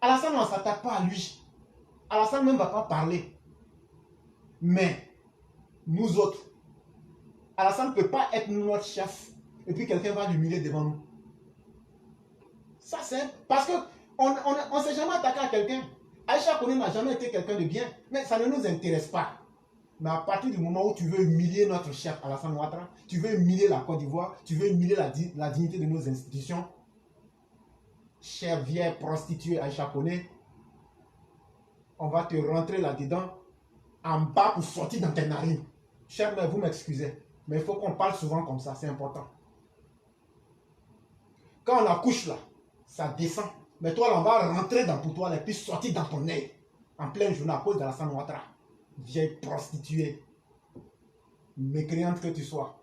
Alassane, on ne s'attaque pas à lui. Alassane même ne va pas parler. Mais, nous autres, Alassane ne peut pas être notre chef et puis quelqu'un va l'humilier devant nous. Ça, c'est parce qu'on ne s'est jamais attaqué à quelqu'un. Aïcha Koné n'a jamais été quelqu'un de bien, mais ça ne nous intéresse pas. Mais à partir du moment où tu veux humilier notre chef Alassane Ouattara, tu veux humilier la Côte d'Ivoire, tu veux humilier la dignité de nos institutions, chère vieille prostituée Aïcha Koné, on va te rentrer là-dedans en bas pour sortir dans tes narines. Chère mère, vous m'excusez, mais il faut qu'on parle souvent comme ça, c'est important. Quand on accouche là, ça descend. Mais toi, là, on va rentrer dans pour toi et puis sortir dans ton œil en pleine journée à cause d'Alassane Ouattara. Vieille prostituée, mécréante que tu sois.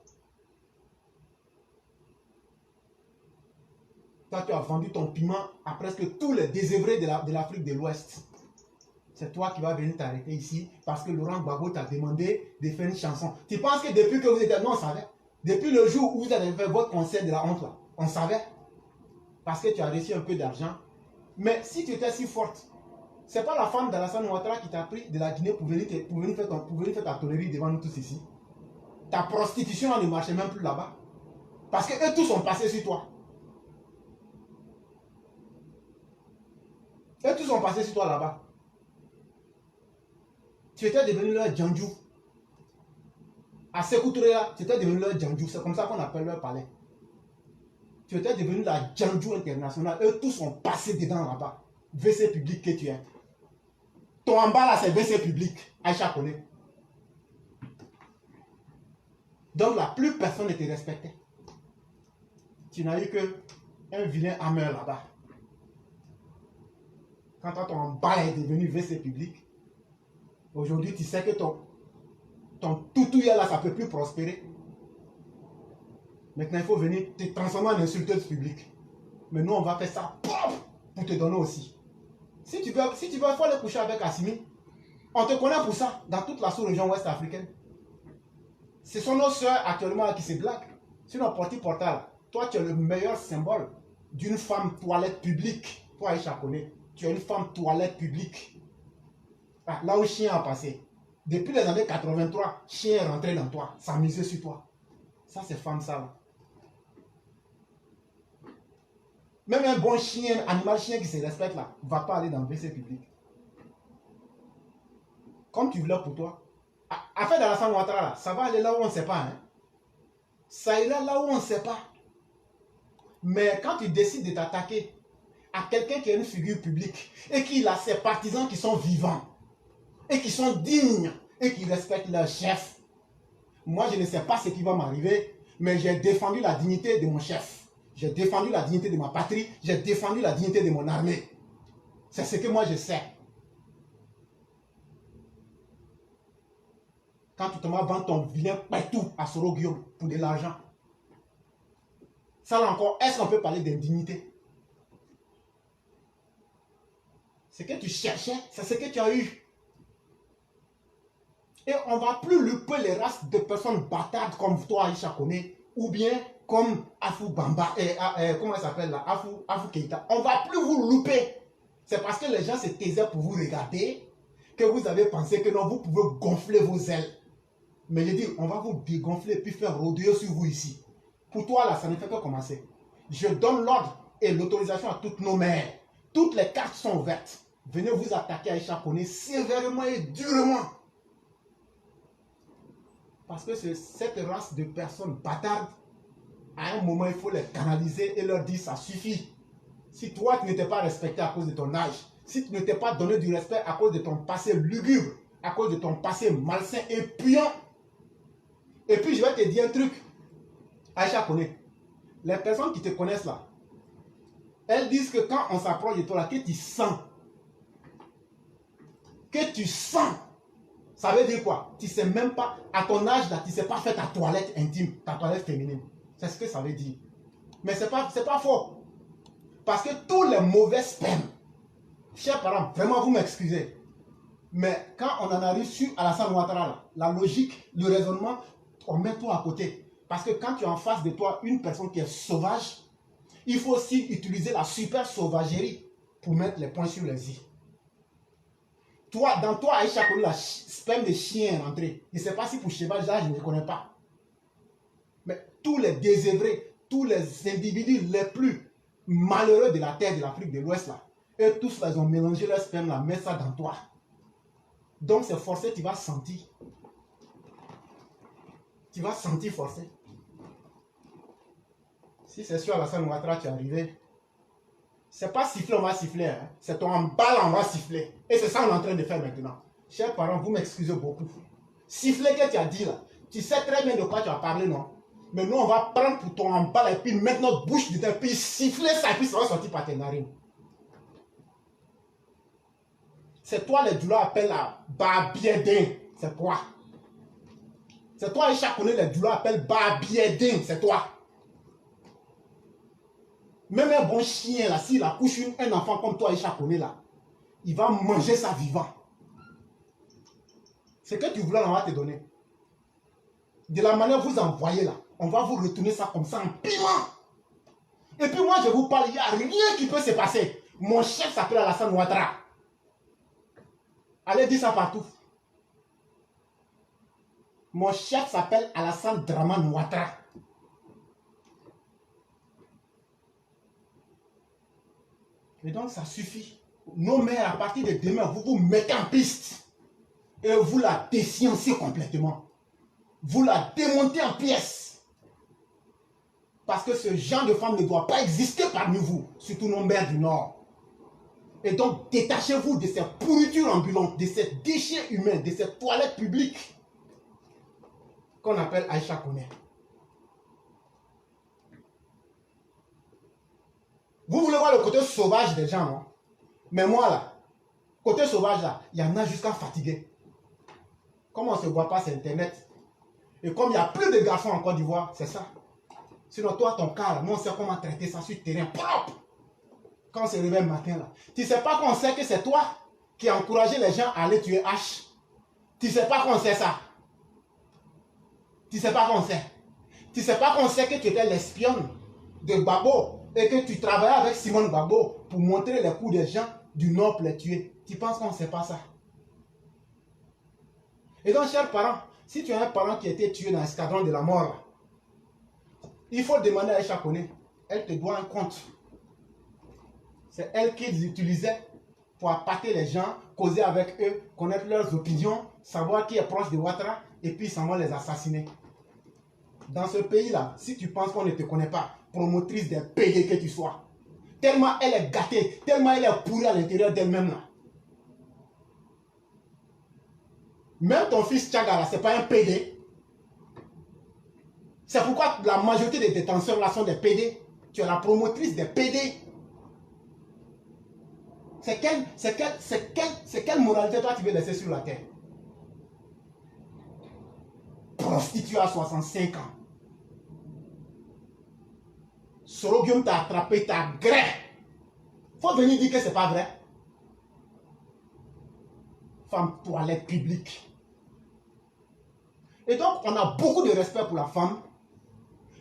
Toi, tu as vendu ton piment à presque tous les désœuvrés de l'Afrique de l'Ouest. C'est toi qui vas venir t'arrêter ici parce que Laurent Gbagbo t'a demandé de faire une chanson. Tu penses que depuis que vous étiez... Non, on savait. Depuis le jour où vous avez fait votre concert de la honte, là, on savait. Parce que tu as reçu un peu d'argent. Mais si tu étais si forte, c'est pas la femme d'Alassane Ouattara qui t'a pris de la Guinée pour venir faire ta tonnerie devant nous tous ici. Ta prostitution ne marchait même plus là-bas. Parce qu'eux tous sont passés sur toi. Eux tous sont passés sur toi là-bas. Tu étais devenu leur Djandjou. À Sékou Touré là, tu étais devenu leur Djandjou. C'est comme ça qu'on appelle leur palais. Tu étais devenu la Djandjou internationale. Eux tous sont passés dedans là-bas. WC public que tu es. Ton en bas là, c'est WC public. Aïcha Koné. Donc là, plus personne ne te respectait. Tu n'as eu qu'un vilain hammer là-bas. Quand toi, ton en bas est devenu WC public, aujourd'hui, tu sais que ton toutouya là, ça ne peut plus prospérer. Maintenant, il faut venir te transformer en insulteuse publique. Mais nous, on va faire ça pour te donner aussi. Si tu veux, il faut aller coucher avec Assimi. On te connaît pour ça, dans toute la sous-région ouest africaine. Ce sont nos soeurs actuellement qui se blaguent. Sinon, portal, toi, tu es le meilleur symbole d'une femme toilette publique. Toi, Aïcha Koné, tu es une femme toilette publique. Ah, là où chien a passé. Depuis les années 83, chien est rentré dans toi, s'amuser sur toi. Ça, c'est femme sale. Même un bon chien, animal chien qui se respecte là, ne va pas aller dans le WC public. Comme tu voulais pour toi. Affaire d'Alassane Ouattara là, ça va aller là où on ne sait pas. Hein? Ça ira là où on ne sait pas. Mais quand tu décides de t'attaquer à quelqu'un qui est une figure publique et qu'il a ses partisans qui sont vivants et qui sont dignes et qui respectent leur chef, moi je ne sais pas ce qui va m'arriver, mais j'ai défendu la dignité de mon chef. J'ai défendu la dignité de ma patrie. J'ai défendu la dignité de mon armée. C'est ce que moi je sais. Quand tu te vends ton vilain partout à Soro Guillaume pour de l'argent. Ça là encore, est-ce qu'on peut parler d'indignité? Ce que tu cherchais, c'est ce que tu as eu. Et on ne va plus louper les races de personnes bâtardes comme toi, Aïcha Koné, ou bien comme Afou Bamba, comment elle s'appelle là, Afou Keïta. On ne va plus vous louper. C'est parce que les gens se taisaient pour vous regarder que vous avez pensé que non, vous pouvez gonfler vos ailes. Mais je dis, on va vous dégonfler puis faire rodeo sur vous ici. Pour toi là, ça ne fait que commencer. Je donne l'ordre et l'autorisation à toutes nos mères. Toutes les cartes sont ouvertes. Venez vous attaquer à Aïcha Koné sévèrement et durement. Parce que c'est cette race de personnes bâtardes, à un moment, il faut les canaliser et leur dire ça suffit. Si toi, tu n'étais pas respecté à cause de ton âge, si tu ne t'es pas donné du respect à cause de ton passé lugubre, à cause de ton passé malsain et puant, et puis je vais te dire un truc, Aïcha Koné, les personnes qui te connaissent là, elles disent que quand on s'approche de toi là, que tu sens, ça veut dire quoi? Tu ne sais même pas, à ton âge là, tu ne sais pas faire ta toilette intime, ta toilette féminine. C'est ce que ça veut dire. Mais ce n'est pas faux. Parce que tous les mauvais spermes, chers parents, vraiment vous m'excusez, mais quand on en arrive sur Alassane Ouattara, la logique, le raisonnement, on met toi à côté. Parce que quand tu as en face de toi une personne qui est sauvage, il faut aussi utiliser la super sauvagerie pour mettre les points sur les i. Toi, dans toi, Aïcha Koné, la sperme de chien est rentrée. Je ne sais pas si pour Sheba, je ne connais pas. Mais tous les désœuvrés, tous les individus les plus malheureux de la terre de l'Afrique de l'Ouest, là, eux tous, là, ils ont mélangé leur sperme, là, mettre ça dans toi. Donc, c'est forcé, tu vas sentir. Tu vas sentir forcé. Si c'est sûr, Alassane Ouattara, tu es arrivé. C'est pas siffler, on va siffler. Hein. C'est ton emballe, on va siffler. Et c'est ça qu'on est en train de faire maintenant. Chers parents, vous m'excusez beaucoup. Siffler que tu as dit là, tu sais très bien de quoi tu as parlé, non? Mais nous, on va prendre pour ton emballe et puis mettre notre bouche dedans, puis siffler ça, et puis ça va sortir par tes narines. C'est toi, les douleurs appellent la Babiedin. C'est toi. C'est toi, Aïcha Koné, les douleurs appellent Babiedin. C'est toi. Même un bon chien, là, s'il accouche un enfant comme toi, Aïcha Koné, là, il va manger ça vivant. Ce que tu voulais, on va te donner. De la manière que vous envoyez là, on va vous retourner ça comme ça en piment. Et puis moi, je vous parle, il n'y a rien qui peut se passer. Mon chef s'appelle Alassane Ouattara. Allez dire ça partout. Mon chef s'appelle Alassane Dramane Ouattara. Et donc, ça suffit. Nos mères, à partir de demain, vous vous mettez en piste. Et vous la déciencez complètement. Vous la démontez en pièces. Parce que ce genre de femme ne doit pas exister parmi vous, surtout nos mères du Nord. Et donc, détachez-vous de ces pourritures ambulantes, de ces déchets humains, de ces toilettes publiques qu'on appelle Aïcha Koné. Vous voulez voir le côté sauvage des gens, non? Mais moi, là, côté sauvage, là, il y en a jusqu'à fatiguer. Comme on ne se voit pas sur Internet, et comme il y a plus de garçons en Côte d'Ivoire, c'est ça. Sinon, toi, ton cas, là, nous, on sait comment traiter ça sur le terrain propre. Quand on se réveille le matin, là, tu ne sais pas qu'on sait que c'est toi qui as encouragé les gens à aller tuer H. Tu ne sais pas qu'on sait ça. Tu ne sais pas qu'on sait. Tu ne sais pas qu'on sait que tu étais l'espionne de Gbagbo et que tu travaillais avec Simone Gbagbo pour montrer les coups des gens du Nord pour les tuer. Tu penses qu'on ne sait pas ça? Et donc, chers parents, si tu as un parent qui a été tué dans l'escadron de la mort, là, il faut demander à Aïcha Koné. Elle te doit un compte. C'est elle qui les utilisait pour appâter les gens, causer avec eux, connaître leurs opinions, savoir qui est proche de Ouattara et puis seulement les assassiner. Dans ce pays-là, si tu penses qu'on ne te connaît pas, promotrice des PD que tu sois, tellement elle est gâtée, tellement elle est pourrie à l'intérieur d'elle-même là. Même ton fils Tchagara, ce n'est pas un PD. C'est pourquoi la majorité des détenteurs là sont des PD. Tu es la promotrice des PD. C'est quelle moralité toi tu veux laisser sur la terre? Prostituée à 65 ans. Sorogium t'a attrapé, t'a gré. Faut venir dire que c'est pas vrai. Femme toilette publique. Et donc, on a beaucoup de respect pour la femme.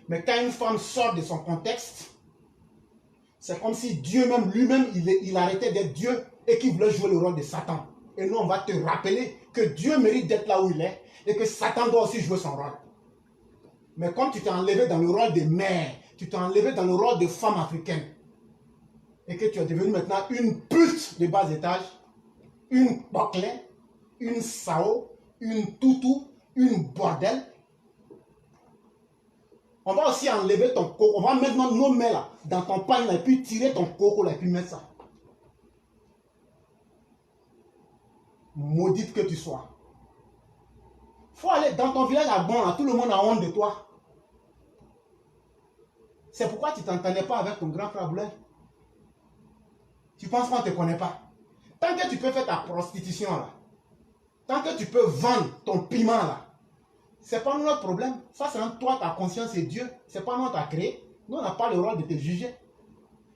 Mais quand une femme sort de son contexte, c'est comme si Dieu même, lui-même, il arrêtait d'être Dieu et qu'il voulait jouer le rôle de Satan. Et nous, on va te rappeler que Dieu mérite d'être là où il est et que Satan doit aussi jouer son rôle. Mais comme tu t'es enlevé dans le rôle de mère, tu t'es enlevé dans le rôle de femme africaine et que tu es devenu maintenant une pute de bas étage, une bouclée, une sao, une toutou, une bordel. On va aussi enlever ton coco. On va mettre nos mains là, dans ton pain là, et puis tirer ton coco là, et puis mettre ça. Maudite que tu sois. Faut aller dans ton village à Bon, là, tout le monde a honte de toi. C'est pourquoi tu ne t'entendais pas avec ton grand frère Blaise. Tu penses qu'on ne te connaît pas. Tant que tu peux faire ta prostitution là, tant que tu peux vendre ton piment là, c'est pas notre problème. Ça, c'est entre toi, ta conscience et Dieu. C'est pas nous qui t'a créé. Nous, on n'a pas le rôle de te juger.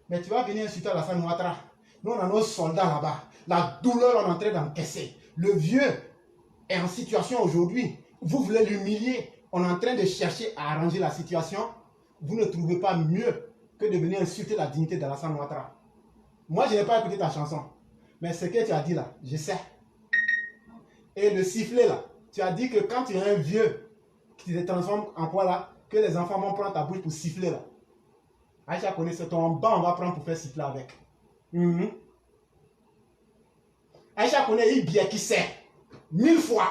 Mais tu vas venir insulter Alassane Ouattara. Nous, on a nos soldats là-bas. La douleur, on est en train d'encaisser. Le vieux est en situation aujourd'hui. Vous voulez l'humilier. On est en train de chercher à arranger la situation. Vous ne trouvez pas mieux que de venir insulter la dignité d'Alassane Ouattara. Moi, je n'ai pas écouté ta chanson. Mais ce que tu as dit là, je sais. Et le sifflet là, tu as dit que quand tu es un vieux qui te transforme en quoi là, que les enfants vont prendre ta bouche pour siffler là. Aïcha connaît, c'est ton banc on va prendre pour faire siffler avec. Aïcha connaît, il bien qui sait. 1000 fois.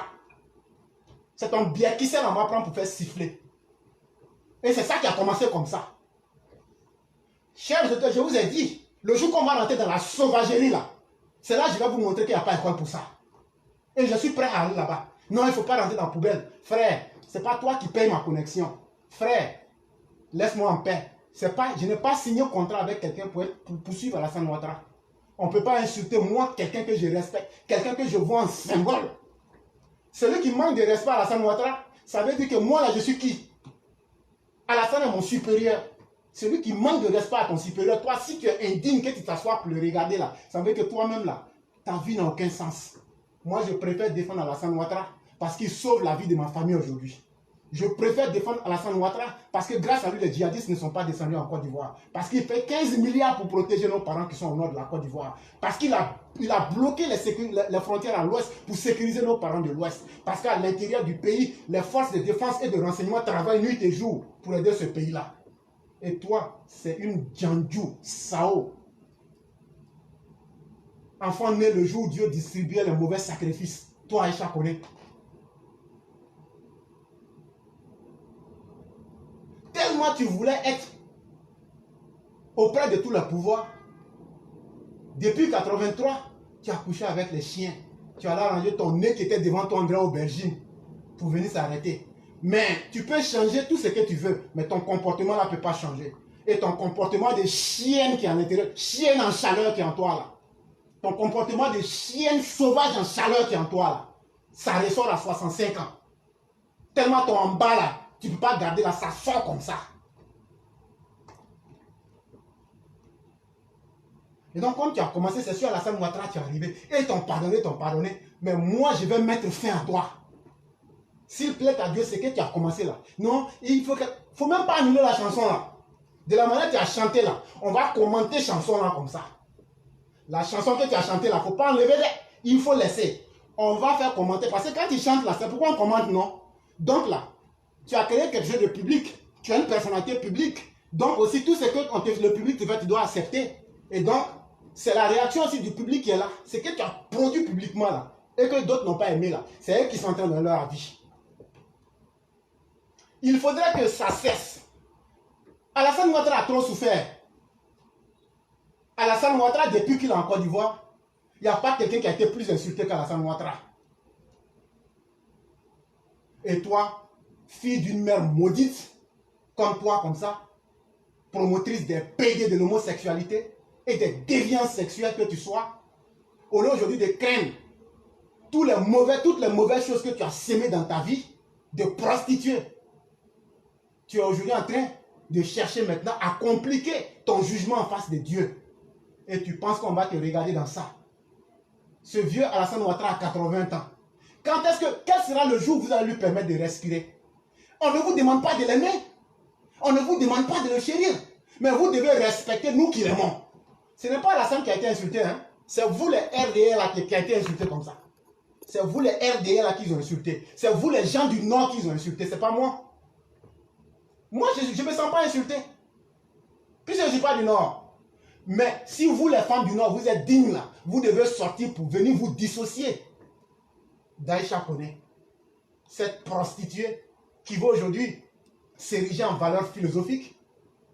C'est ton bien qui sait, on va prendre pour faire siffler. Et c'est ça qui a commencé comme ça. Chers auditeurs, je vous ai dit, le jour qu'on va rentrer dans la sauvagerie là, c'est là que je vais vous montrer qu'il n'y a pas école pour ça. Et je suis prêt à aller là-bas. Non, il ne faut pas rentrer dans la poubelle. Frère, ce n'est pas toi qui payes ma connexion. Frère, laisse-moi en paix. Je n'ai pas signé un contrat avec quelqu'un pour poursuivre Alassane Ouattara. On ne peut pas insulter moi, quelqu'un que je respecte, quelqu'un que je vois en symbole. Celui qui manque de respect à Alassane Ouattara, ça veut dire que moi là, je suis qui? Alassane est mon supérieur. Celui qui manque de respect à ton supérieur, toi, si tu es indigne que tu t'assois pour le regarder là, ça veut dire que toi-même là, ta vie n'a aucun sens. Moi, je préfère défendre Alassane Ouattara parce qu'il sauve la vie de ma famille aujourd'hui. Je préfère défendre Alassane Ouattara parce que grâce à lui, les djihadistes ne sont pas descendus en Côte d'Ivoire. Parce qu'il fait 15 milliards pour protéger nos parents qui sont au nord de la Côte d'Ivoire. Parce qu'il a bloqué les frontières à l'ouest pour sécuriser nos parents de l'ouest. Parce qu'à l'intérieur du pays, les forces de défense et de renseignement travaillent nuit et jour pour aider ce pays-là. Et toi, c'est une Djandjou, Sao. Enfant né le jour où Dieu distribuait les mauvais sacrifices. Toi, Aïcha connaît. Tellement tu voulais être auprès de tout le pouvoir. Depuis 83, tu as couché avec les chiens. Tu as arrangé ton nez qui était devant toi en grande aubergine pour venir s'arrêter. Mais tu peux changer tout ce que tu veux, mais ton comportement là ne peut pas changer. Et ton comportement de chienne qui est à l'intérieur, chienne en chaleur qui est en toi là, ton comportement de chienne sauvage en chaleur qui est en toi là, ça ressort à 65 ans. Tellement ton en bas là, tu ne peux pas garder là, ça sort comme ça. Et donc, comme tu as commencé, c'est sûr, Alassane Ouattara, tu es arrivé. Et ils t'ont pardonné. Mais moi, je vais mettre fin à toi. S'il plaît à Dieu, c'est que tu as commencé là. Non, il faut même pas annuler la chanson là. De la manière que tu as chanté là, on va commenter chanson là comme ça. La chanson que tu as chantée là, il ne faut pas enlever, il faut laisser. On va faire commenter. Parce que quand tu chantes là, c'est pourquoi on commente, non? Donc là, tu as créé quelque chose de public. Tu as une personnalité publique. Donc aussi, tout ce que le public te fait, tu dois accepter. Et donc, c'est la réaction aussi du public qui est là. C'est que tu as produit publiquement là. Et que d'autres n'ont pas aimé là. C'est eux qui sont en train de leur avis. Il faudrait que ça cesse. Alassane Ouattara a trop souffert. Alassane Ouattara, depuis qu'il est en Côte d'Ivoire, il n'y a pas quelqu'un qui a été plus insulté qu'Alassane Ouattara. Et toi, fille d'une mère maudite, comme toi, comme ça, promotrice des PD de l'homosexualité et des déviances sexuelles que tu sois, au lieu aujourd'hui de craindre toutes les mauvaises choses que tu as sémées dans ta vie, de prostituer, tu es aujourd'hui en train de chercher maintenant à compliquer ton jugement en face de Dieu. Et tu penses qu'on va te regarder dans ça. Ce vieux Alassane Ouattara a 80 ans. Quel sera le jour où vous allez lui permettre de respirer? On ne vous demande pas de l'aimer. On ne vous demande pas de le chérir. Mais vous devez respecter nous qui l'aimons. Ce n'est pas Alassane qui a été insulté. Hein? C'est vous les RDR là, qui a été insulté comme ça. C'est vous les RDR là qui ont insulté. C'est vous les gens du Nord qui ont insulté. C'est pas moi. Moi, je ne me sens pas insulté. Puisque je ne suis pas du Nord. Mais si vous, les femmes du Nord, vous êtes dignes là, vous devez sortir pour venir vous dissocier d'Aïcha Koné. Cette prostituée qui va aujourd'hui s'ériger en valeur philosophique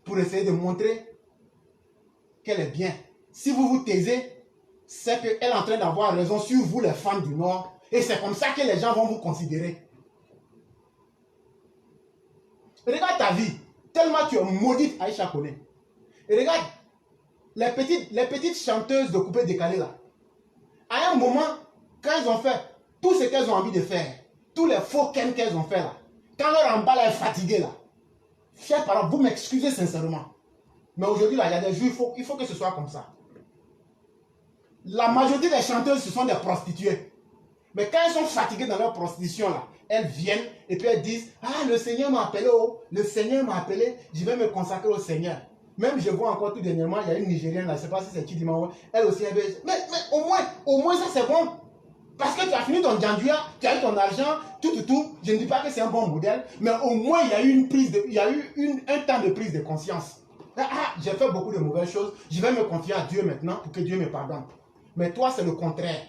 pour essayer de montrer qu'elle est bien. Si vous vous taisez, c'est qu'elle est en train d'avoir raison sur vous, les femmes du Nord. Et c'est comme ça que les gens vont vous considérer. Regarde ta vie, tellement tu es maudite Aïcha Koné. Et regarde, les petites chanteuses de coupé décalé là, à un moment, quand elles ont fait tout ce qu'elles ont envie de faire, tous les faux ken qu'elles ont fait là, quand leur emballe est fatiguée là, chers parents, vous m'excusez sincèrement. Mais aujourd'hui là, il y a des jours, il faut que ce soit comme ça. La majorité des chanteuses, ce sont des prostituées. Mais quand elles sont fatiguées dans leur prostitution là, elles viennent et puis elles disent, ah, le Seigneur m'a appelé, oh, le Seigneur m'a appelé, je vais me consacrer au Seigneur. Même je vois encore tout dernièrement, il y a une Nigérienne là, je ne sais pas si c'est Chidima, elle aussi, elle veut... Mais au moins ça c'est bon. Parce que tu as fini ton Djanduya, tu as eu ton argent, tout. Je ne dis pas que c'est un bon modèle, mais au moins il y a eu un temps de prise de conscience. J'ai fait beaucoup de mauvaises choses, je vais me confier à Dieu maintenant pour que Dieu me pardonne. Mais toi, c'est le contraire.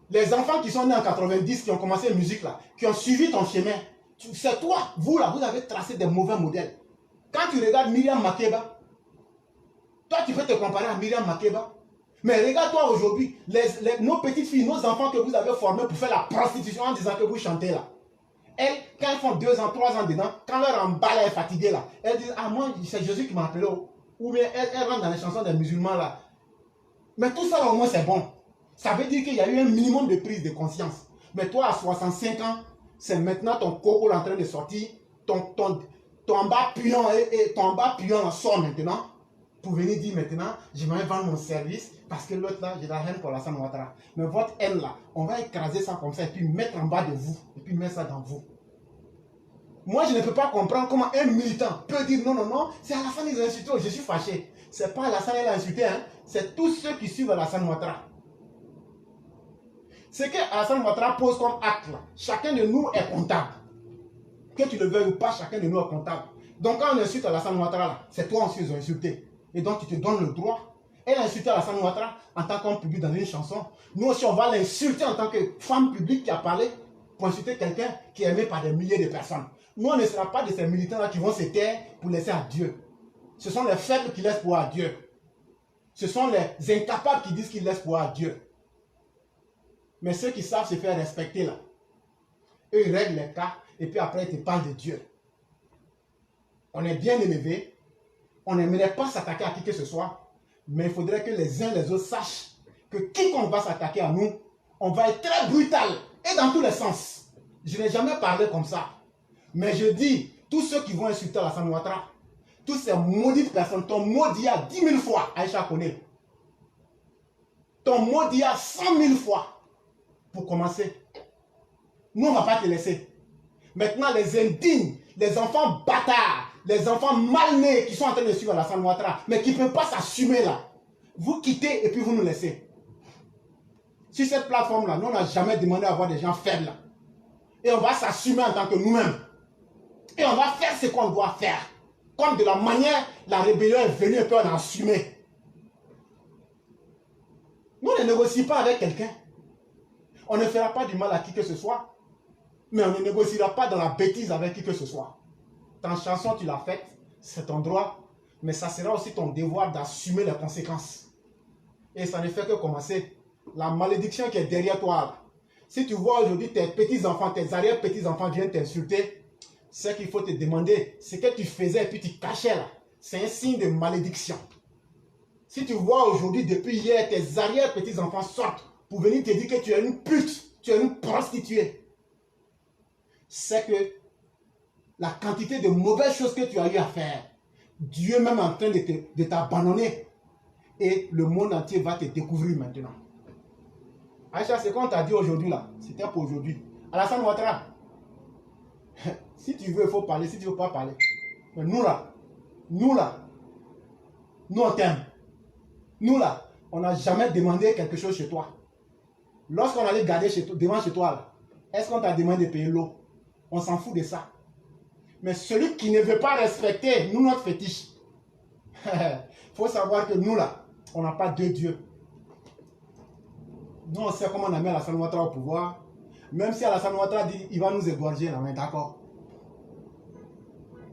Les enfants qui sont nés en 90, qui ont commencé la musique là, qui ont suivi ton chemin, c'est toi, vous là, vous avez tracé des mauvais modèles. Quand tu regardes Myriam Makeba, toi tu peux te comparer à Myriam Makeba. Mais regarde-toi aujourd'hui, nos petites filles, nos enfants que vous avez formés pour faire la prostitution en disant que vous chantez là. Elles, quand elles font 2 ans, 3 ans dedans, quand leur emballe est fatiguée là, elles disent, ah moi, c'est Jésus qui m'a appelé. Ou bien elles rentrent dans les chansons des musulmans là. Mais tout ça au moins c'est bon. Ça veut dire qu'il y a eu un minimum de prise de conscience. Mais toi à 65 ans, c'est maintenant ton coco en train de sortir, ton bas puant et ton bas puant sort maintenant. Pour venir dire maintenant, je vais vendre mon service parce que l'autre là, j'ai la haine pour Alassane Ouattara. Mais votre haine là, on va écraser ça comme ça et puis mettre en bas de vous et puis mettre ça dans vous. Moi, je ne peux pas comprendre comment un militant peut dire non, c'est Alassane qui a insulté, je suis fâché. C'est pas Alassane qui a insulté, hein, c'est tous ceux qui suivent Alassane Ouattara. Ce que Alassane Ouattara pose comme acte là, chacun de nous est comptable. Que tu le veuilles ou pas, chacun de nous est comptable. Donc quand on insulte Alassane Ouattara là, c'est toi aussi qu'ils ont insulté. Et donc, tu te donnes le droit. Elle a insulté Alassane Ouattara en tant qu'homme public dans une chanson. Nous aussi, on va l'insulter en tant que femme publique qui a parlé pour insulter quelqu'un qui est aimé par des milliers de personnes. Nous, on ne sera pas de ces militants-là qui vont se taire pour laisser à Dieu. Ce sont les faibles qui laissent pour à Dieu. Ce sont les incapables qui disent qu'ils laissent pour à Dieu. Mais ceux qui savent se faire respecter, là, eux, ils règlent les cas et puis après, ils te parlent de Dieu. On est bien élevés. On n'aimerait pas s'attaquer à qui que ce soit, mais il faudrait que les uns et les autres sachent que quiconque va s'attaquer à nous, on va être très brutal et dans tous les sens. Je n'ai jamais parlé comme ça. Mais je dis, tous ceux qui vont insulter Alassane Ouattara, toutes ces maudites personnes, ton maudit à 10 000 fois, Aïcha connaît. Ton maudit à 100 000 fois, pour commencer. Nous, on ne va pas te laisser. Maintenant, les indignes, les enfants bâtards, les enfants mal nés qui sont en train de suivre Alassane Ouattara, mais qui ne peuvent pas s'assumer là. Vous quittez et puis vous nous laissez. Sur cette plateforme-là, nous, on n'a jamais demandé à avoir des gens faibles là. Et on va s'assumer en tant que nous-mêmes. Et on va faire ce qu'on doit faire. Comme de la manière, la rébellion est venue et puis on a assumé. Nous ne négocions pas avec quelqu'un. On ne fera pas du mal à qui que ce soit. Mais on ne négociera pas dans la bêtise avec qui que ce soit. Ta chanson, tu l'as faite, c'est ton droit, mais ça sera aussi ton devoir d'assumer les conséquences. Et ça ne fait que commencer. La malédiction qui est derrière toi, là. Si tu vois aujourd'hui tes petits-enfants, tes arrière-petits-enfants viennent t'insulter, c'est qu'il faut te demander ce que tu faisais et puis tu cachais là. C'est un signe de malédiction. Si tu vois aujourd'hui, depuis hier, tes arrière-petits-enfants sortent pour venir te dire que tu es une pute, tu es une prostituée, c'est que la quantité de mauvaises choses que tu as eu à faire, Dieu même est en train de t'abandonner et le monde entier va te découvrir maintenant. Aïcha, c'est qu'on t'a dit aujourd'hui là, c'était pour aujourd'hui. Alassane Ouattara, si tu veux, il faut parler, si tu ne veux pas parler. Mais nous là, nous on t'aime. Nous là, on n'a jamais demandé quelque chose chez toi. Lorsqu'on allait garder devant chez toi, est-ce qu'on t'a demandé de payer l'eau? On s'en fout de ça. Mais celui qui ne veut pas respecter, nous, notre fétiche, il faut savoir que nous, là, on n'a pas deux dieux. Nous, on sait comment on a mis Alassane Ouattara au pouvoir. Même si Alassane Ouattara dit il va nous égorger, là, on est d'accord.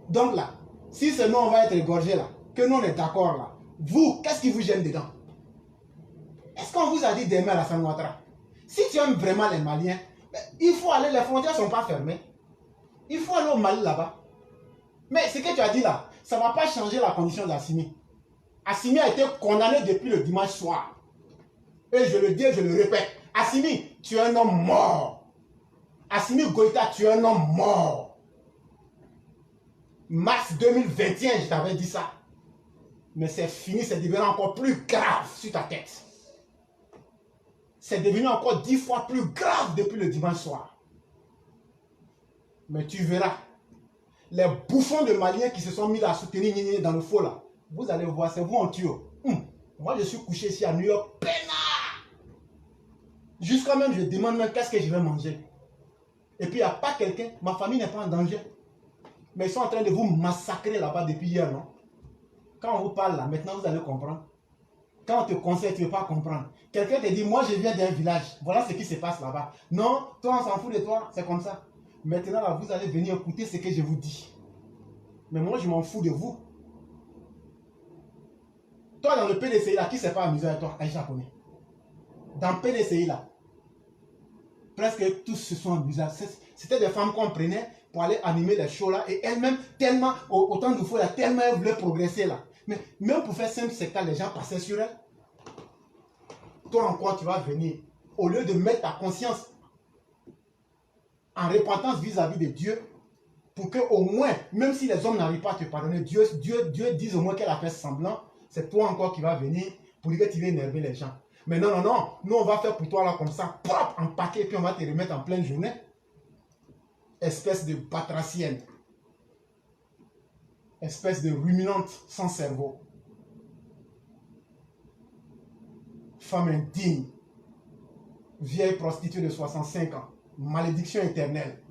Donc là, si c'est nous, on va être égorgé là, que nous, on est d'accord là, vous, qu'est-ce qui vous gêne dedans? Est-ce qu'on vous a dit d'aimer Alassane Ouattara? Si tu aimes vraiment les Maliens, il faut aller, les frontières ne sont pas fermées. Il faut aller au Mali là-bas. Mais ce que tu as dit là, ça ne va pas changer la condition d'Assimi. Assimi a été condamné depuis le dimanche soir. Et je le dis et je le répète. Assimi, tu es un homme mort. Assimi Goïta, tu es un homme mort. Mars 2021, je t'avais dit ça. Mais c'est fini, c'est devenu encore plus grave sur ta tête. C'est devenu encore 10 fois plus grave depuis le dimanche soir. Mais tu verras. les bouffons de Maliens qui se sont mis là à soutenir Nini dans le faux là. Vous allez voir, c'est vous en tuyau. Moi, je suis couché ici à New York, peinard. Jusqu'à même, je demande même qu'est-ce que je vais manger. Et puis, il n'y a pas quelqu'un, ma famille n'est pas en danger. Mais ils sont en train de vous massacrer là-bas depuis hier, non? Quand on vous parle là, maintenant vous allez comprendre. Quand on te conseille, tu ne veux pas comprendre. Quelqu'un te dit, moi je viens d'un village, voilà ce qui se passe là-bas. Non, toi on s'en fout de toi, c'est comme ça. Maintenant là, vous allez venir écouter ce que je vous dis. Mais moi je m'en fous de vous. Toi dans le PDCI là, qui ne s'est pas amusé avec toi, un japonais? Dans le PDCI là, presque tous se sont amusés. C'était des femmes qu'on prenait pour aller animer les shows là. Et elles-mêmes, tellement, autant de fois, tellement elles voulaient progresser là. Mais même pour faire simple secteur, les gens passaient sur elles. Toi encore, tu vas venir. Au lieu de mettre ta conscience en repentance vis-à-vis de Dieu, pour que au moins, même si les hommes n'arrivent pas à te pardonner, Dieu dise au moins qu'elle a fait semblant, c'est toi encore qui vas venir pour dire que tu vas énerver les gens. Mais non, non, non, nous on va faire pour toi là comme ça, propre, en paquet, puis on va te remettre en pleine journée. Espèce de batracienne. Espèce de ruminante sans cerveau. Femme indigne. Vieille prostituée de 65 ans. Malédiction éternelle.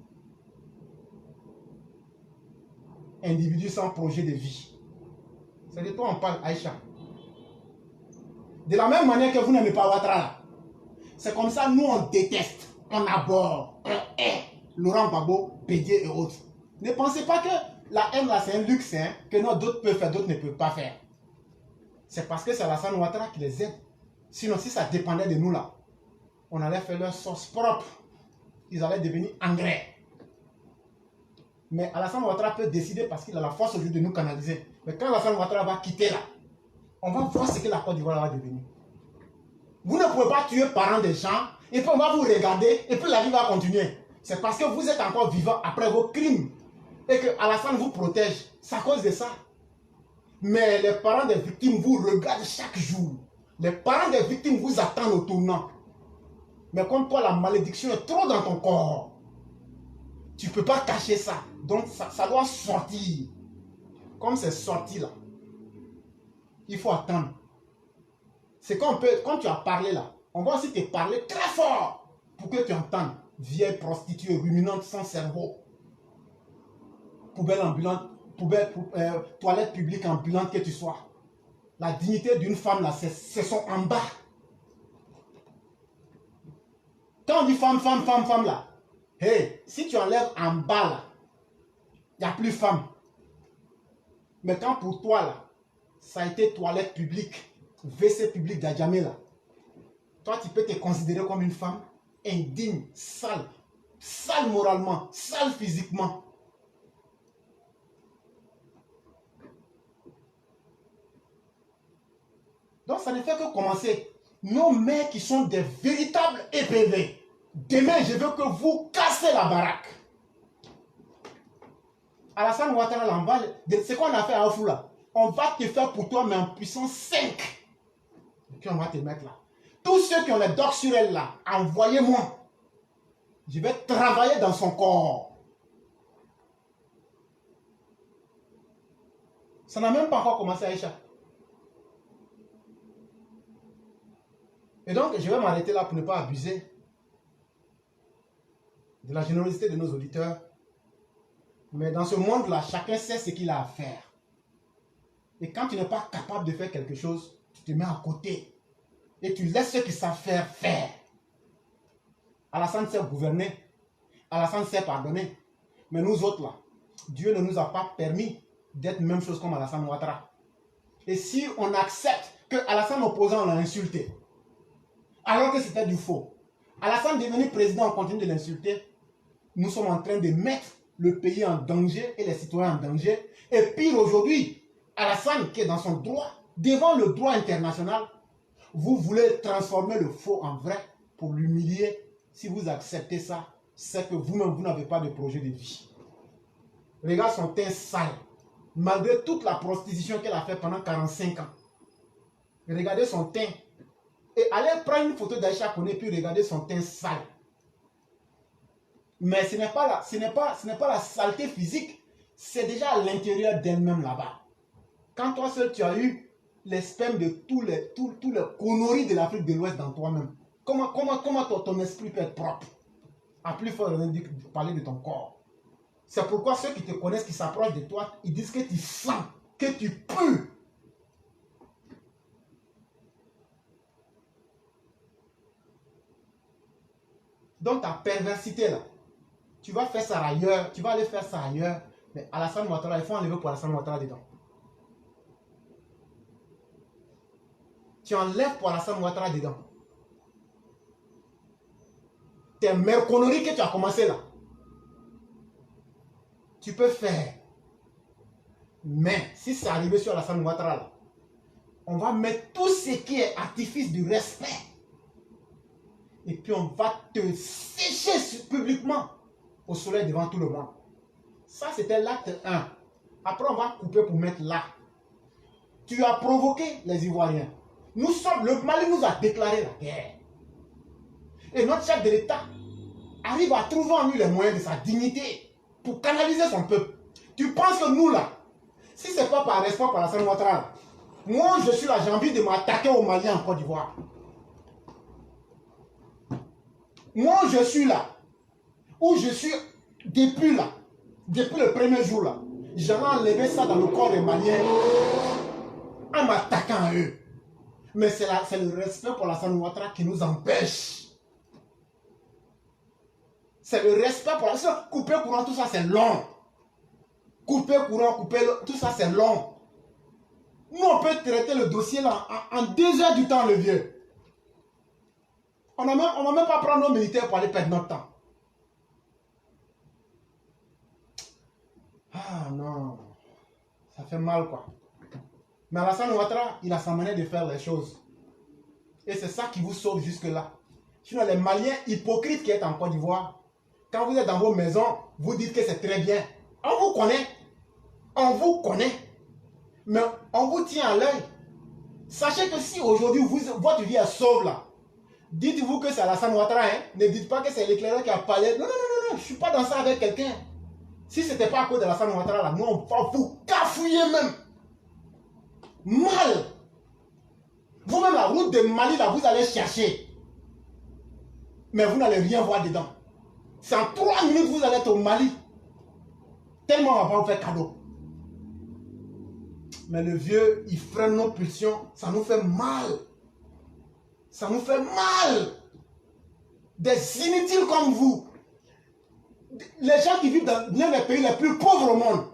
Individu sans projet de vie. C'est de toi on parle, Aïcha. De la même manière que vous n'aimez pas Ouattara là. C'est comme ça, nous on déteste, on aborde, on hait Laurent Gbagbo, Bédié et autres. Ne pensez pas que la haine là c'est un luxe hein, que d'autres peuvent faire, d'autres ne peuvent pas faire. C'est parce que c'est Alassane Ouattara qui les aide. Sinon si ça dépendait de nous là, on allait faire leur sauce propre. Ils allaient devenir engrais. Mais Alassane Ouattara peut décider parce qu'il a la force aujourd'hui de nous canaliser. Mais quand Alassane Ouattara va quitter là, on va voir ce que la Côte d'Ivoire va devenir. Vous ne pouvez pas tuer parents des gens, et puis on va vous regarder, et puis la vie va continuer. C'est parce que vous êtes encore vivant après vos crimes, et que Alassane vous protège. C'est à cause de ça. Mais les parents des victimes vous regardent chaque jour. Les parents des victimes vous attendent au tournant. Mais comme toi, la malédiction est trop dans ton corps. Tu ne peux pas cacher ça. Donc ça doit sortir. Comme c'est sorti là, il faut attendre. C'est quand tu as parlé là, on va aussi te parler très fort pour que tu entendes. Vieille prostituée, ruminante sans cerveau. Poubelle ambulante, toilette publique ambulante que tu sois. La dignité d'une femme là, c'est son en bas. Quand on dit femme, femme, femme, femme là, hey, si tu enlèves en bas là, il n'y a plus femme. Mais quand pour toi là, ça a été toilette publique, WC public d'Adjamé là, toi tu peux te considérer comme une femme indigne, sale, sale moralement, sale physiquement. Donc ça ne fait que commencer. Nos mères qui sont des véritables EPV. Demain, je veux que vous cassez la baraque. Alassane Ouattara, c'est quoi on a fait à Afou là? On va te faire pour toi, mais en puissance 5. Et puis on va te mettre là. Tous ceux qui ont les docs sur elle là, envoyez-moi. Je vais travailler dans son corps. Ça n'a même pas encore commencé, Aïcha. Et donc, je vais m'arrêter là pour ne pas abuser de la générosité de nos auditeurs. Mais dans ce monde-là, chacun sait ce qu'il a à faire. Et quand tu n'es pas capable de faire quelque chose, tu te mets à côté. Et tu laisses ceux qui savent faire. Alassane sait gouverner. Alassane sait pardonner. Mais nous autres là, Dieu ne nous a pas permis d'être même chose comme Alassane Ouattara. Et si on accepte que Alassane opposant l'a insulté, alors que c'était du faux, Alassane devenu président, on continue de l'insulter, nous sommes en train de mettre le pays en danger et les citoyens en danger. Et pire aujourd'hui, Alassane qui est dans son droit, devant le droit international, vous voulez transformer le faux en vrai pour l'humilier. Si vous acceptez ça, c'est que vous-même, vous n'avez pas de projet de vie. Regarde son teint sale. Malgré toute la prostitution qu'elle a fait pendant 45 ans. Regardez son teint. Et allez prendre une photo d'Aïcha Koné puis regardez son teint sale. Mais ce n'est pas la saleté physique. c'est déjà à l'intérieur d'elle-même là-bas. Quand toi seul, tu as eu les spermes de tous les conneries de l'Afrique de l'Ouest dans toi-même, comment ton esprit peut être propre? À plus fort de parler de ton corps. C'est pourquoi ceux qui te connaissent, qui s'approchent de toi, ils disent que tu sens, que tu pues. Donc ta perversité là, tu vas faire ça ailleurs, tu vas aller faire ça ailleurs, mais Alassane Ouattara, il faut enlever pour Alassane Ouattara dedans. Tu enlèves pour Alassane Ouattara dedans. Tes merconneries que tu as commencé là, tu peux faire. Mais si c'est arrivé sur Alassane Ouattara là, on va mettre tout ce qui est artifice du respect. Et puis on va te sécher publiquement au soleil devant tout le monde. Ça c'était l'acte 1. Après on va couper pour mettre là. Tu as provoqué les Ivoiriens. Le Mali nous a déclaré la guerre. Et notre chef de l'État arrive à trouver en lui les moyens de sa dignité pour canaliser son peuple. Tu penses que nous là, si ce n'est pas par respect par Alassane Ouattara, moi je suis là, j'ai envie de m'attaquer aux Maliens en Côte d'Ivoire. Moi je suis là, où je suis depuis là, depuis le premier jour là, j'en ai enlevé ça dans le corps des Maliens en m'attaquant à eux. Mais c'est le respect pour Alassane Ouattara qui nous empêche. C'est le respect pour Alassane. Couper courant, tout ça c'est long. Couper courant, tout ça c'est long. Nous on peut traiter le dossier là en 2 heures du temps le vieux. On ne va même pas prendre nos militaires pour aller perdre notre temps. Ah non, ça fait mal quoi. Mais Alassane Ouattara, il a sa manière de faire les choses. Et c'est ça qui vous sauve jusque-là. Sinon, les Maliens hypocrites qui sont en Côte d'Ivoire, quand vous êtes dans vos maisons, vous dites que c'est très bien. On vous connaît. On vous connaît. Mais on vous tient à l'œil. Sachez que si aujourd'hui, votre vie est sauve là, dites-vous que c'est Alassane Ouattara. Hein? Ne dites pas que c'est l'éclaireur qui a parlé. Non, non, non, non, je ne suis pas dans ça avec quelqu'un. Si ce n'était pas à cause de Alassane Ouattara, là, nous, on va vous cafouiller même. Mal. Vous-même, la route de Mali, là, vous allez chercher. Mais vous n'allez rien voir dedans. C'est en 3 minutes vous allez être au Mali. Tellement on va pas vous faire cadeau. Mais le vieux, il freine nos pulsions. Ça nous fait mal. Ça nous fait mal. Des inutiles comme vous. Les gens qui vivent dans l'un des pays les plus pauvres au monde.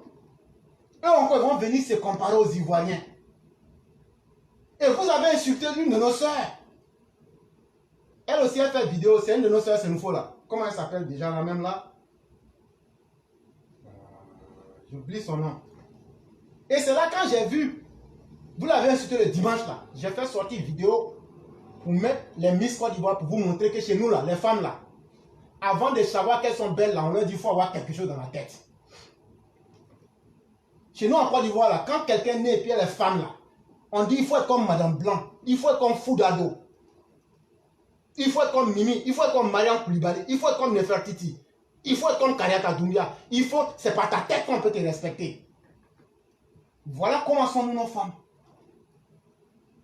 Eux encore, ils vont venir se comparer aux Ivoiriens. Et vous avez insulté l'une de nos sœurs. Elle aussi, elle fait vidéo. C'est une de nos sœurs, c'est une faux là. Comment elle s'appelle déjà la même là? J'oublie son nom. Et c'est là quand j'ai vu, vous l'avez insulté le dimanche là. J'ai fait sortir une vidéo pour mettre les Miss Côte d'Ivoire pour vous montrer que chez nous là, les femmes là, avant de savoir qu'elles sont belles là, on leur dit qu'il faut avoir quelque chose dans la tête. Chez nous en Côte d'Ivoire là, quand quelqu'un naît et puis les femmes là, on dit il faut être comme Madame Blanc, il faut être comme Foudado, il faut être comme Mimi, il faut être comme Mariam Koulibaly, il faut être comme Nefertiti, il faut être comme Kariaka Doumbia, c'est par ta tête qu'on peut te respecter. Voilà comment sont nos femmes.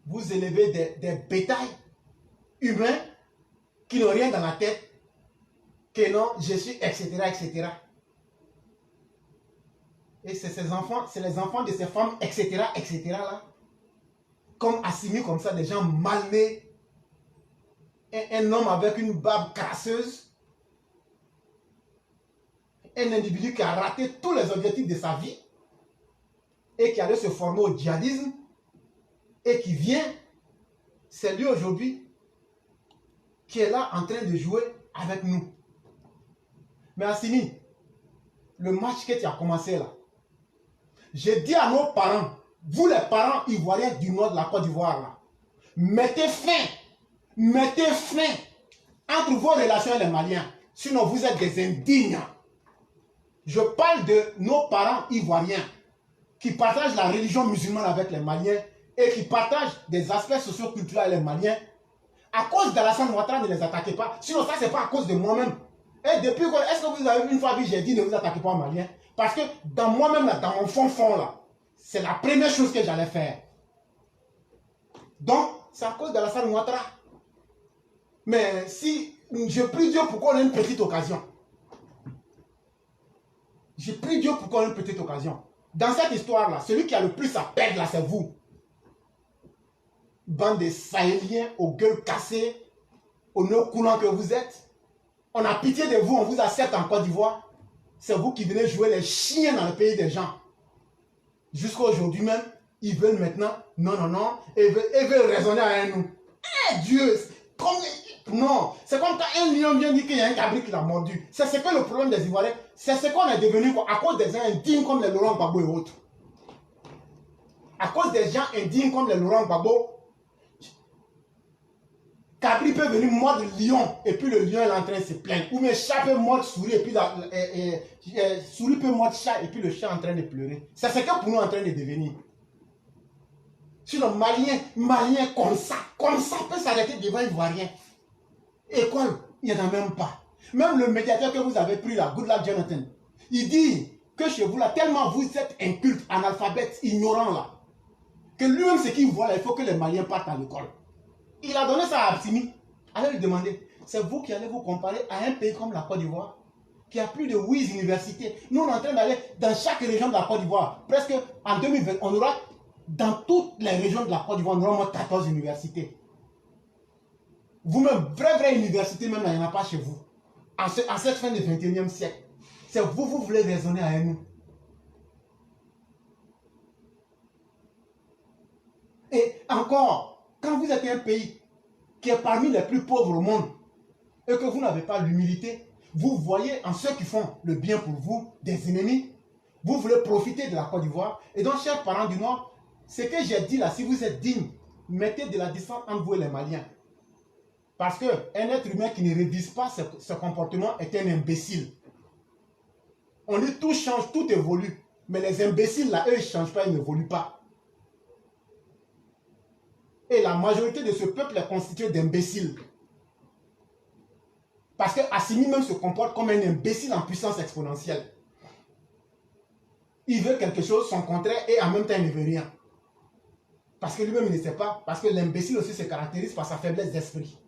Vous élevez des bétails humains qui n'ont rien dans la tête, que non, je suis, etc., etc. Et c'est ces enfants, c'est les enfants de ces femmes, etc., etc. là, comme assimilés comme ça, des gens mal nés, un homme avec une barbe crasseuse, un individu qui a raté tous les objectifs de sa vie et qui allait se former au djihadisme et qui vient, c'est lui aujourd'hui qui est là en train de jouer avec nous. Mais Assimi, le match que tu as commencé là, j'ai dit à nos parents, vous les parents ivoiriens du nord de la Côte d'Ivoire là, mettez fin entre vos relations et les Maliens, sinon vous êtes des indignes. Je parle de nos parents ivoiriens qui partagent la religion musulmane avec les Maliens et qui partagent des aspects socio-culturels avec les Maliens. À cause d'Alassane Ouattara, ne les attaquez pas. Sinon, ça, c'est pas à cause de moi-même. Et depuis quand est-ce que vous avez une fois vu, j'ai dit ne vous attaquez pas aux Maliens? Parce que dans moi-même, là, dans mon fond, là, c'est la première chose que j'allais faire. Donc, c'est à cause d'Alassane Ouattara. Mais si je prie Dieu pour qu'on ait une petite occasion. Je prie Dieu pour qu'on ait une petite occasion. Dans cette histoire-là, celui qui a le plus à perdre, là, c'est vous. Bande de Sahéliens aux gueules cassées, aux nœuds coulants que vous êtes. On a pitié de vous, on vous accepte en Côte d'Ivoire. C'est vous qui venez jouer les chiens dans le pays des gens. Jusqu'à aujourd'hui même, ils veulent maintenant, non, ils veulent raisonner avec nous. Eh Dieu, non, c'est comme quand un lion vient dire qu'il y a un cabri qui l'a mordu. C'est ce que le problème des Ivoiriens, c'est ce qu'on est devenu à cause des gens indignes comme les Laurent Gbagbo et autres. À cause des gens indignes comme les Laurent Gbagbo, cabri peut venir mordre le lion et puis le lion est en train de se plaindre. Ou bien chat peut mordre souris et puis souris peut mordre chat et puis le chat est en train de pleurer. C'est ce que pour nous est en train de devenir. Si le Malien comme ça peut s'arrêter devant un Ivoirien. École, il n'y en a même pas. Même le médiateur que vous avez pris là, Goodluck Jonathan, il dit que chez vous là, tellement vous êtes inculte, analphabète, ignorant là, que lui-même ce qu'il voit là, il faut que les Maliens partent à l'école. Il a donné ça à Absimi. Allez lui demander, c'est vous qui allez vous comparer à un pays comme la Côte d'Ivoire, qui a plus de 8 universités. Nous, on est en train d'aller dans chaque région de la Côte d'Ivoire. Presque en 2020, on aura, dans toutes les régions de la Côte d'Ivoire, on aura moins 14 universités. Vous-même, vraie université, même, il n'y en a pas chez vous. En cette fin du 21e siècle. C'est vous voulez raisonner avec nous. Et encore, quand vous êtes un pays qui est parmi les plus pauvres au monde et que vous n'avez pas l'humilité, vous voyez en ceux qui font le bien pour vous des ennemis, vous voulez profiter de la Côte d'Ivoire. Et donc, chers parents du Nord, ce que j'ai dit là, si vous êtes dignes, mettez de la distance entre vous et les Maliens. Parce qu'un être humain qui ne révise pas ce comportement est un imbécile. On dit tout change, tout évolue. Mais les imbéciles là, eux, ils ne changent pas, ils n'évoluent pas. Et la majorité de ce peuple est constituée d'imbéciles. Parce que Assimi même se comporte comme un imbécile en puissance exponentielle. Il veut quelque chose, son contraire, et en même temps, il ne veut rien. Parce que lui-même, il ne sait pas. Parce que l'imbécile aussi se caractérise par sa faiblesse d'esprit.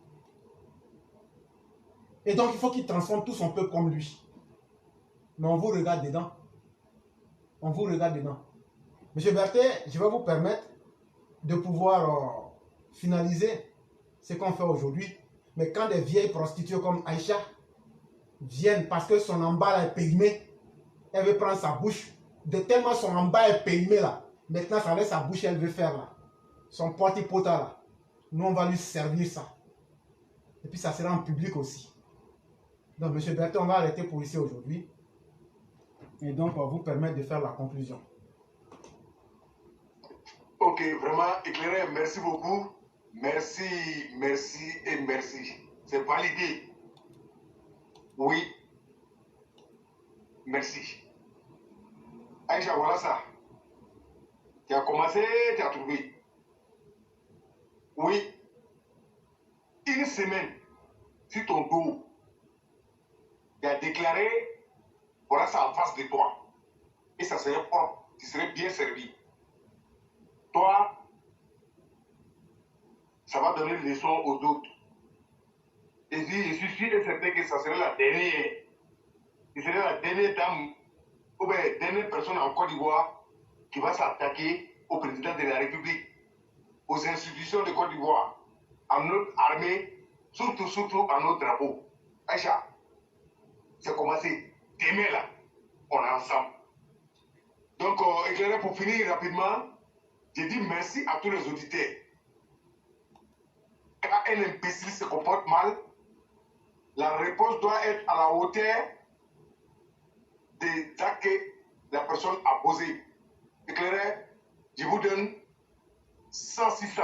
Et donc, il faut qu'il transforme tout son peuple comme lui. Mais on vous regarde dedans. On vous regarde dedans. Monsieur Berthet, je vais vous permettre de pouvoir finaliser ce qu'on fait aujourd'hui. Mais quand des vieilles prostituées comme Aïcha viennent parce que son embarras est périmé, elle veut prendre sa bouche. De tellement son embarras est périmé là. Maintenant, c'est avec sa bouche elle veut faire là. Son porte-pota là. Nous, on va lui servir ça. Et puis, ça sera en public aussi. Donc, monsieur Berthet, on va arrêter pour ici aujourd'hui. Et donc, on va vous permettre de faire la conclusion. Ok, vraiment éclairé, merci beaucoup. Merci, merci et merci. C'est validé. Oui. Merci. Aïcha, voilà ça. Tu as commencé, tu as trouvé. Oui. Une semaine, sur ton dos, tu as déclaré, voilà ça en face de toi. Et ça serait propre, tu serais bien servi. Toi, ça va donner une leçon aux autres. Et je suis sûr et certain que ça serait la dernière. Ce serait la dernière dame, ou bien la dernière personne en Côte d'Ivoire qui va s'attaquer au président de la République, aux institutions de Côte d'Ivoire, à notre armée, surtout à notre drapeau. Aïcha, c'est commencé. Demain là, on est ensemble. Donc, éclairé pour finir rapidement, je dis merci à tous les auditeurs. Quand un imbécile se comporte mal, la réponse doit être à la hauteur des actes que la personne a posés. Éclairé, je vous donne 100-600.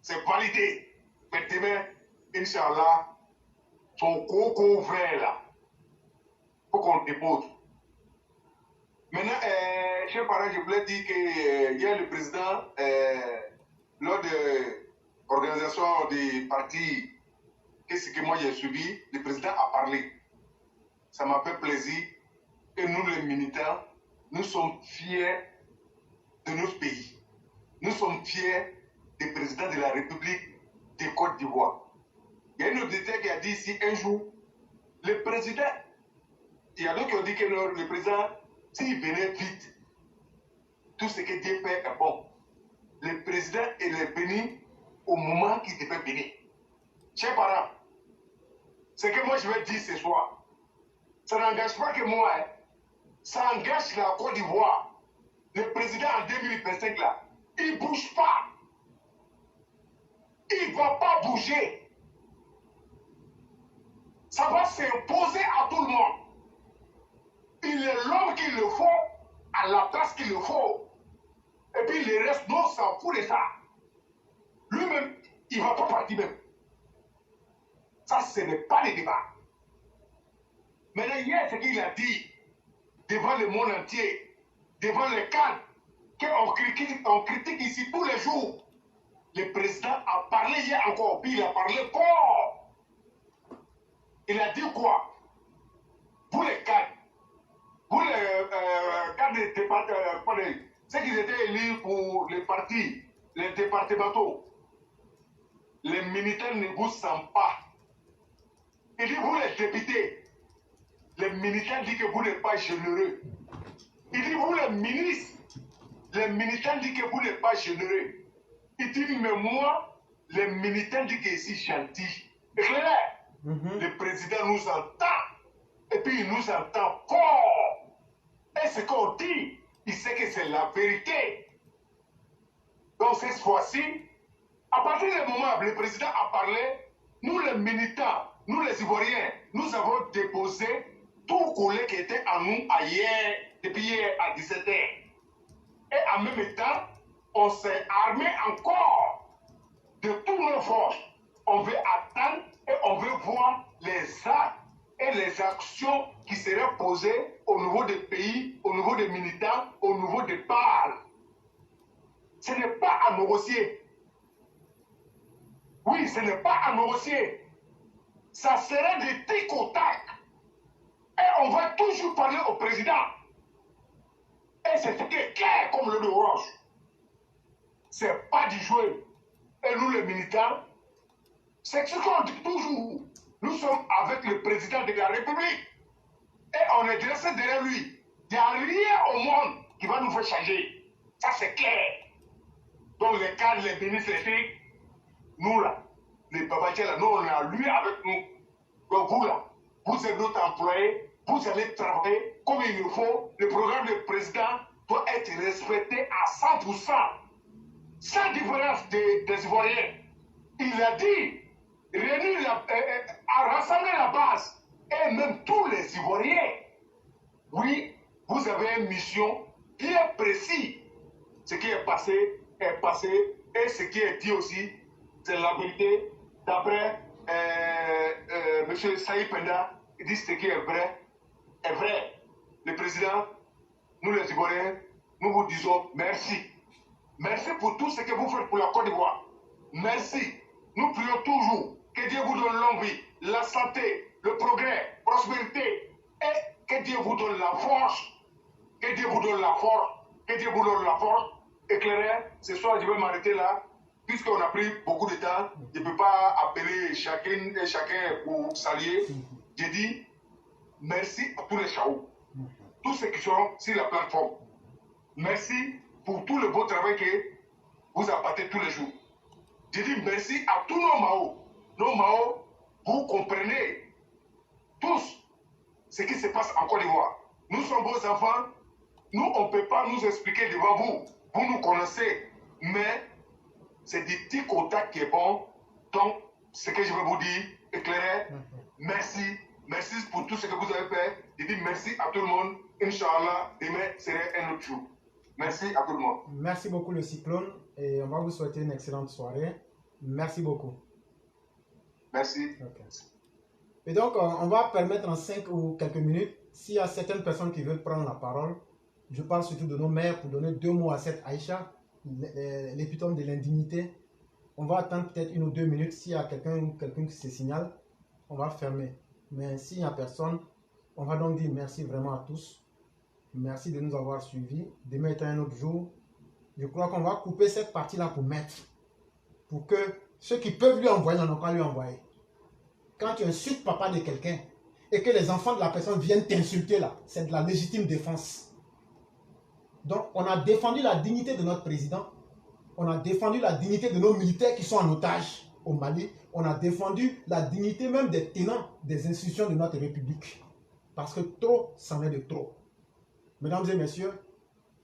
C'est validé. Mais demain, Inch'Allah, son coco vert là, il faut qu'on dépose. Maintenant, chers parents, je voulais dire qu'il y a le président, lors de l'organisation des partis, qu'est-ce que moi j'ai suivi, le président a parlé. Ça m'a fait plaisir et nous les militants, nous sommes fiers de notre pays. Nous sommes fiers des présidents de la République de Côte d'Ivoire. Il y a une auditeur qui a dit ici un jour, le président, il y a d'autres qui ont dit que le président, s'il venait vite, tout ce que Dieu fait est bon. Le président, il est venu au moment qu'il devait venir. Chers parents, ce que moi je vais dire ce soir, ça n'engage pas que moi, hein. Ça engage la Côte d'Ivoire. Le président en 2025 là, il ne bouge pas. Il ne va pas bouger. Ça va s'imposer à tout le monde. Il est l'homme qu'il le faut, à la place qu'il le faut. Et puis le reste, nous, on s'en fout de ça. Lui-même, il ne va pas partir même. Ça, ce n'est pas le débat. Maintenant, hier, ce qu'il a dit devant le monde entier, devant les cadres, qu'on critique ici tous les jours. Le président a parlé hier encore, puis il a parlé fort. Il a dit quoi? Vous les cadres, vous les cadres des départements, ceux qui étaient élus pour les partis, les départementaux, les militaires ne vous sentent pas. Il dit, vous les députés, les militaires disent que vous n'êtes pas généreux. Il dit, vous les ministres, les militaires disent que vous n'êtes pas généreux. Il dit, mais moi, les militaires disent que je suis gentil. Et clair, le président nous entend. Et puis il nous entend fort. Et ce qu'on dit, il sait que c'est la vérité. Donc cette fois-ci, à partir du moment où le président a parlé, nous les militants, nous les Ivoiriens, nous avons déposé tout coller qui était en nous hier, depuis hier à 17h. Et en même temps, on s'est armé encore de toutes nos forces. On veut attendre et on veut voir les actes et les actions qui seraient posées au niveau des pays, au niveau des militants, au niveau des parts. Ce n'est pas à négocier. Oui, ce n'est pas à négocier. Ça serait des tic au tac. Et on va toujours parler au président. Et c'est clair comme le orange. C'est pas du jouet. Et nous, les militants, c'est ce qu'on dit toujours. Nous sommes avec le président de la République. Et on est dressé derrière lui. Il n'y a rien au monde qui va nous faire changer. Ça, c'est clair. Donc, les cadres, les ministres, les filles, nous, là, les babatiers, là, nous, on est à lui avec nous. Donc, vous, là, vous êtes notre employé, vous allez travailler comme il le faut. Le programme du président doit être respecté à 100%. Sans différence des Ivoiriens. Il a dit, à rassembler la base, et même tous les Ivoiriens. Oui, vous avez une mission bien précise. Ce qui est passé, et ce qui est dit aussi, c'est la vérité. D'après M. Saïd Penda, il dit ce qui est vrai, est vrai. Le président, nous les Ivoiriens, nous vous disons merci. Merci pour tout ce que vous faites pour la Côte d'Ivoire. Merci. Nous prions toujours que Dieu vous donne l'envie, la santé, le progrès, prospérité, et que Dieu vous donne la force. Que Dieu vous donne la force. Que Dieu vous donne la force. Éclairé, ce soir, je vais m'arrêter là, puisqu'on a pris beaucoup de temps. Je ne peux pas appeler chacun et chacun pour saluer. J'ai dit merci à tous les chaos, tous ceux qui sont sur la plateforme. Merci pour tout le beau travail que vous apportez tous les jours. Je dis merci à tous nos Mao. Nos Mao, vous comprenez tous ce qui se passe en Côte d'Ivoire. Nous sommes vos enfants. Nous, on ne peut pas nous expliquer devant vous. Vous nous connaissez. Mais c'est du petit contact qui est bon. Donc, ce que je veux vous dire, éclairé, merci. Merci pour tout ce que vous avez fait. Je dis merci à tout le monde. Inch'Allah, demain serait un autre jour. Merci à tout le monde. Merci beaucoup le Cyclone et on va vous souhaiter une excellente soirée. Merci beaucoup. Merci. Okay. Et donc, on va permettre en 5 ou quelques minutes, s'il y a certaines personnes qui veulent prendre la parole, je parle surtout de nos mères pour donner 2 mots à cette Aïcha, l'épitome de l'indignité. On va attendre peut-être 1 ou 2 minutes. S'il y a quelqu'un qui se signale, on va fermer. Mais s'il n'y a personne, on va donc dire merci vraiment à tous. Merci de nous avoir suivis. Demain est un autre jour. Je crois qu'on va couper cette partie-là pour mettre. Pour que ceux qui peuvent lui envoyer n'en ont pas lui envoyer. Quand tu insultes papa de quelqu'un et que les enfants de la personne viennent t'insulter là, c'est de la légitime défense. Donc, on a défendu la dignité de notre président. On a défendu la dignité de nos militaires qui sont en otage au Mali. On a défendu la dignité même des tenants des institutions de notre République. Parce que trop, c'en est de trop. Mesdames et messieurs,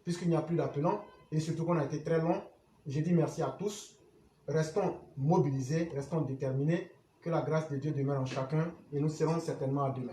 puisqu'il n'y a plus d'appelants, et surtout qu'on a été très long, je dis merci à tous. Restons mobilisés, restons déterminés. Que la grâce de Dieu demeure en chacun et nous serons certainement à demain.